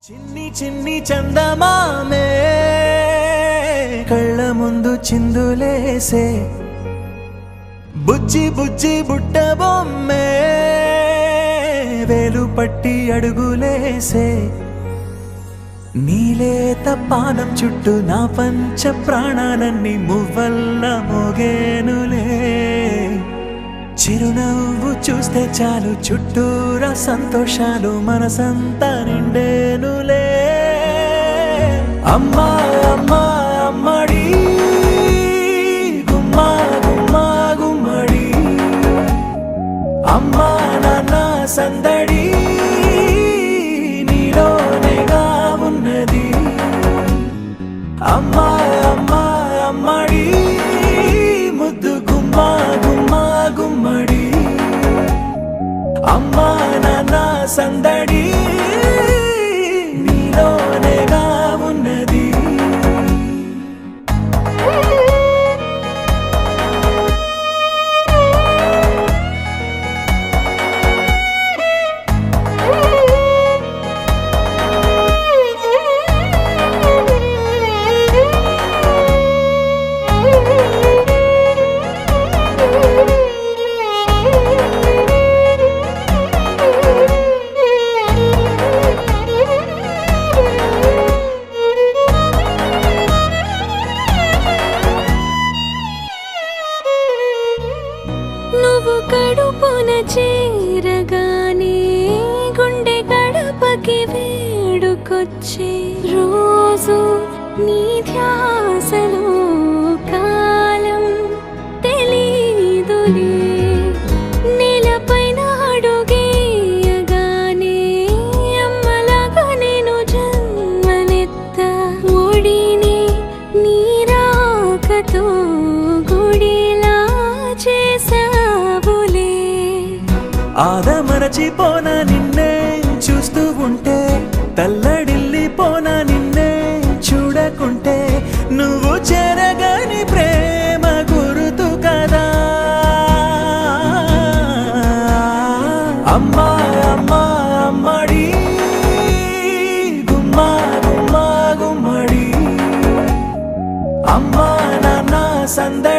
చిన్ని చిన్ని చందమామే కళ్ళ ముందు చిందులేసే బుజ్జి బుజ్జి బుట్ట బొమ్మే వేలు పట్టి అడుగులేసే నీలేత పానం చుట్టూ నా పంచ ప్రాణాలన్నీ మువ్వల్ల మోగేనులే చిరునవ్వు చూస్తే చాలు చుట్టూరా సంతోషాలు మనసంతా నిండేనులే అమ్మా అమ్మా అమ్మడి గుమ్మా గుమ్మా గుమ్మడి అమ్మా నాన్న సందడి నీలోనేగా ఉన్నది అమ్మా అమ్మా అమ్మడి ముద్దు గుమ్మా గుమ్మా గుమ్మడి అమ్మా నాన్న సందడి నీలోనేగా ఉన్నది నువ్వు కడుపున చేరగానే గుండె గడపకి వేడుకొచ్చే రోజు నీ ధ్యాసలో కాలం తెలీదులే నేలపైన అడుగేయగానే అమ్మలాగా నేను జన్మనెత్త ఒడిని నీ రాకతో గుడిలా చేసావులే ఆదమరచిపోనా నిన్నే చూస్తూ ఉంటే తల్లడిల్లిపోనా నిన్నే చూడకుంటే నువ్వు చెరగని ప్రేమ గురుతు కదా అమ్మా అమ్మా అమ్మడి గుమ్మా గుమ్మా గుమ్మడి అమ్మా నాన్న సందడి